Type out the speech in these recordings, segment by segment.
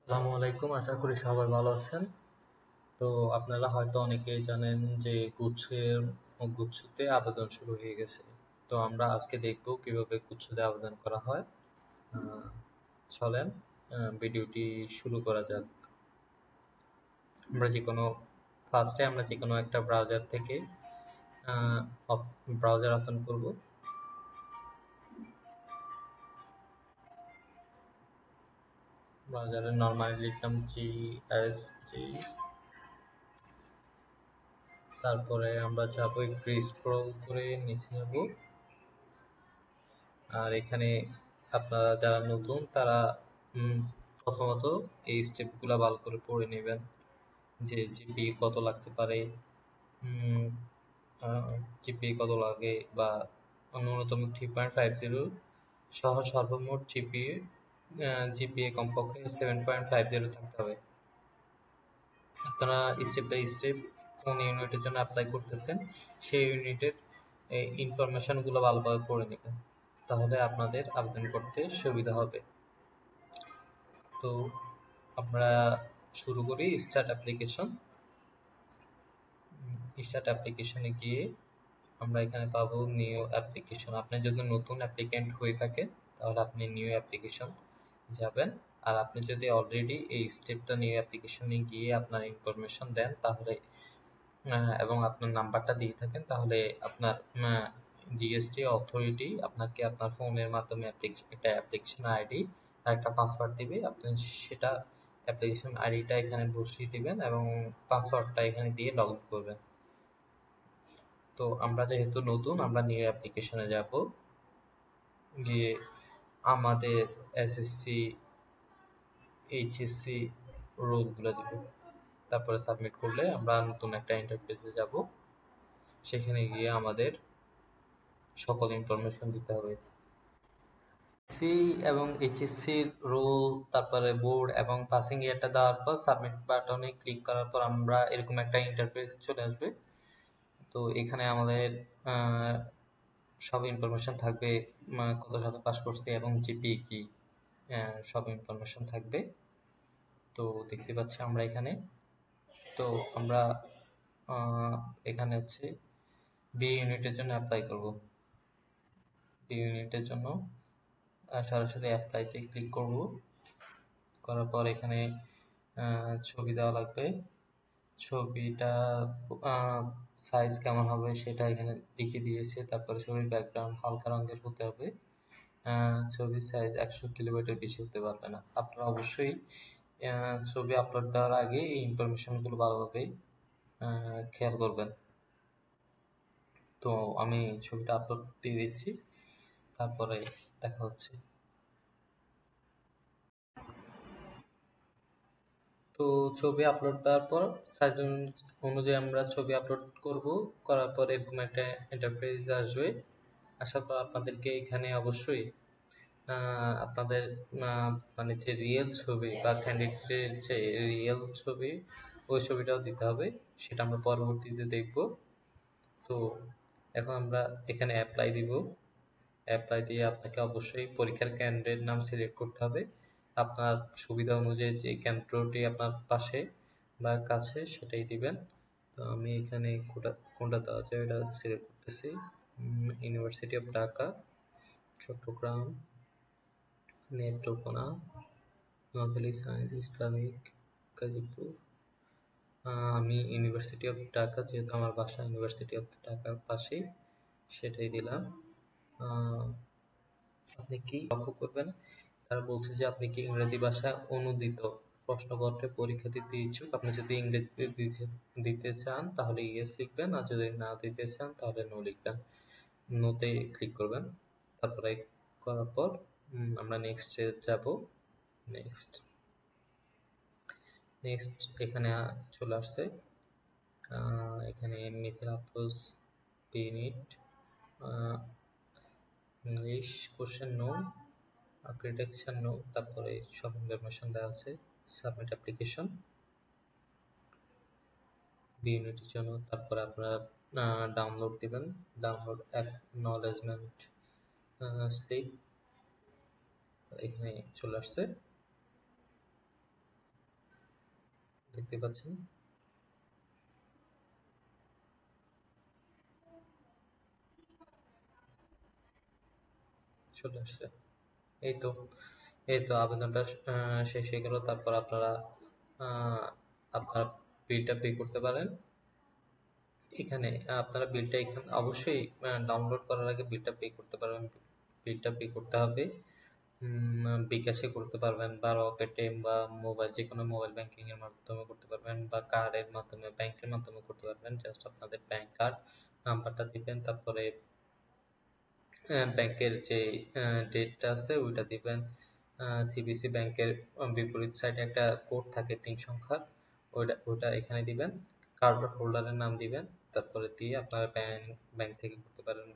আসসালামু আলাইকুম। আশা করি সবাই ভালো আছেন। তো আপনারা হয়তো অনেকেই জানেন যে গুচ্ছতে আবেদন শুরু হয়ে গেছে। তো আমরা আজকে দেখব কিভাবে গুচ্ছতে আবেদন করা হয়। আহ, চলেন ভিডিওটি শুরু করা যাক। আমরা যে কোনো ফার্স্টে আমরা যে কোনো একটা ব্রাউজার থেকে ব্রাউজার ওপেন করব। ব্রাউজারে নরমালি লিখলাম GSG। তারপরে আমরা যাবো একটু স্ক্রল করে নিচে যাব। আর এখানে আপনারা যারা নতুন তারা উম, প্রথমত এই স্টেপগুলা ভালো করে পড়ে নেবেন যে জিপিএ কত লাগতে পারে, জিপিএ কত লাগে, বা ন্যূনতম 3.50 সহ সর্বমোট জিপিএ কমপক্ষে 7.50 থাকতে হবে। আপনারা স্টেপ বাই স্টেপ কোন ইউনিটের জন্য অ্যাপ্লাই করতেছেন সেই ইউনিটের ইনফরমেশনগুলো ভালোভাবে পড়ে নেবেন, তাহলে আপনাদের আবেদন করতে সুবিধা হবে। তো আমরা শুরু করি স্টার্ট অ্যাপ্লিকেশন। স্টার্ট অ্যাপ্লিকেশনে গিয়ে আমরা এখানে পাবো নিউ অ্যাপ্লিকেশন। আপনি যদি নতুন অ্যাপ্লিক্যান্ট হয়ে থাকেন তাহলে আপনি নিউ অ্যাপ্লিকেশন যাবেন। আর আপনি যদি অলরেডি এই স্টেপটা নিউ অ্যাপ্লিকেশনে গিয়ে আপনার ইনফরমেশন দেন তাহলে এবং আপনার নাম্বারটা দিয়ে থাকেন তাহলে আপনার জিএসটি অথরিটি আপনাকে আপনার ফোনের মাধ্যমে একটা অ্যাপ্লিকেশন আইডি আর একটা পাসওয়ার্ড দিবে। আপনি সেটা অ্যাপ্লিকেশন আইডিটা এখানে বসিয়ে দিবেন এবং পাসওয়ার্ডটা এখানে দিয়ে লগ ইন করবেন। তো আমরা যেহেতু নতুন আমরা নিউ অ্যাপ্লিকেশনে যাব, গিয়ে আমাদের এসএসসি এইচএসসি রোলগুলো দিব। তারপরে সাবমিট করলে আমরা নতুন একটা ইন্টারফেসে যাব। সেখানে গিয়ে আমাদের সকল ইনফরমেশন দিতে হবে। সি এবং এইচএসসি রোল, তারপরে বোর্ড এবং পাসিং ইয়ারটা দেওয়ার পর সাবমিট বাটনে ক্লিক করার পর আমরা এরকম একটা ইন্টারফেস চলে আসবে। তো এখানে আমাদের সব ইনফরমেশন থাকবে, কত শত পাস করছি এবং জিপিএ কি, সব ইনফরমেশন থাকবে। তো দেখতে পাচ্ছি আমরা এখানে। তো আমরা এখানে হচ্ছে বি ইউনিটের জন্য অ্যাপ্লাই করব। বি ইউনিটের জন্য সরাসরি অ্যাপ্লাইতে ক্লিক করব। করার পর এখানে ছবি দেওয়া লাগবে। ছবিটা সাইজ কেমন হবে সেটা এখানে লিখে দিয়েছে। তারপরে ছবির ব্যাকগ্রাউন্ড হালকা রঙের হতে হবে। ছবির সাইজ 100 কিলোবাইটের বেশি হতে পারবে না। আপনারা অবশ্যই ছবি আপলোড দেওয়ার আগে এই ইনফরমেশনগুলো ভালোভাবে খেয়াল করবেন। তো আমি ছবিটা আপলোড দিয়ে দিচ্ছি, তারপরে দেখা হচ্ছে। তো ছবি আপলোড দেওয়ার পর সাইজ অনুযায়ী আমরা ছবি আপলোড করব। করার পর এরকম একটা ইন্টারফেস আসবে। আসার পর আপনাদেরকে এখানে অবশ্যই আপনাদের মানে যে রিয়েল ছবি বা ক্যান্ডিডেটের যে রিয়েল ছবি ওই ছবিটাও দিতে হবে। সেটা আমরা পরবর্তীতে দেখব। তো এখন আমরা এখানে অ্যাপ্লাই দিব। অ্যাপ্লাই দিয়ে আপনাকে অবশ্যই পরীক্ষার কেন্দ্রের নাম সিলেক্ট করতে হবে। আপনার সুবিধা অনুযায়ী যে কেন্দ্রটি আপনার পাশে বা কাছে সেটাই দিবেন। তো আমি এখানে কোনটা দেওয়া যায় এটা সিলেক্ট করতেছি। University of Dhaka, Chittagong, Netrokona, Noakhali science Islamic, Gazipur. আমি ইউনিভার্সিটি অফ ঢাকা, যেহেতু আমার বাসা ইউনিভার্সিটি অফ ঢাকার পাশেই, সেটাই দিলাম। আপনি কি লক্ষ্য করবেন, তারা বলছে যে আপনি কি ইংরেজি ভাষায় অনুদিত প্রশ্নপত্রে পরীক্ষা দিতে ইচ্ছুক। আপনি যদি ইংরেজিতে দিতে চান তাহলে ইয়েস লিখবেন, আর যদি না দিতে চান তাহলে নো লিখবেন। নোতে ক্লিক করবেন। তারপরে করার পর আমরা নেক্সটে যাব। নেক্সট নেক্সট এখানে চলে আসছে। এখানে Mithila Afroz unit, English question no, architecture no. তারপরে সব ইনফরমেশন দেওয়া আছে। সাবমিট অ্যাপ্লিকেশন বি ইউনিটের জন্য। তারপরে আপনারা ডাউনলোড দিবেন। ডাউনলোড অ্যাকনলেজমেন্ট স্লিপ এখানে চলে আসছে। দেখতে পাচ্ছেন চলে আসছে। এই তো এই তো আবেদনটা শেষ হয়ে গেল। তারপর আপনারা আহ, আপনারা বিলটা পে করতে পারেন। এখানে আপনারা বিলটা এখানে অবশ্যই ডাউনলোড করার আগে বিলটা পে করতে পারবেন। বিলটা পে করতে হবে বিকাশে করতে পারবেন বা রকেটে বা মোবাইল, যে কোনো মোবাইল ব্যাংকিং এর মাধ্যমে করতে পারবেন বা কার্ডের মাধ্যমে, ব্যাংকের মাধ্যমে করতে পারবেন। জাস্ট আপনাদের ব্যাংক কার্ড নাম্বারটা দিবেন, তারপরে ব্যাংকের যে ডেটটা আছে ওইটা দিবেন। সিবিসি ব্যাংকের বিপরীত সাইডে একটা কোড থাকে 3 সংখ্যার, ওইটা এখানে দিবেন। কার্ড হোল্ডারের নাম দিবেন, তারপরে দিয়ে আপনারা ব্যাংক থেকে করতে পারেন।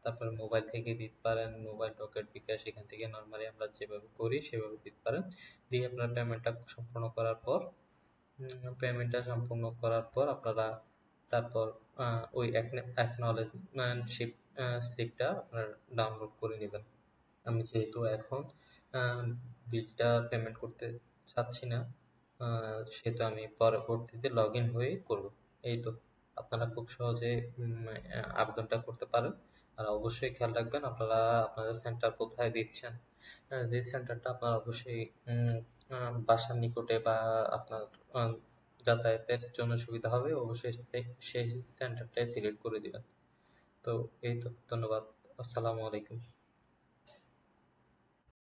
তারপরে মোবাইল থেকে দিতে পারেন, মোবাইল, রকেট, বিকাশ, এখান থেকে নর্মালি আমরা যেভাবে করি সেভাবে দিতে পারেন। দিয়ে আপনার পেমেন্টটা সম্পূর্ণ করার পর আপনারা তারপর ওই অ্যাকনলেজমেন্ট স্লিপটা আপনার ডাউনলোড করে নেবেন। আমি যেহেতু এখন বিলটা পেমেন্ট করতে চাচ্ছি না, সেহেতু আমি পরবর্তীতে লগ ইন হয়ে করব। এই তো, আপনারা খুব সহজে আবেদনটা করতে পারেন। আর অবশ্যই খেয়াল রাখবেন আপনারা আপনাদের সেন্টার কোথায় দিচ্ছেন। যে সেন্টারটা আপনার অবশ্যই বাসার নিকটে বা আপনার আহ, যাতায়াতের জন্য সুবিধা হবে, অবশ্যই সেই সেন্টারটাই সিলেক্ট করে দিবেন। তো এই তো, ধন্যবাদ। আসসালামু আলাইকুম।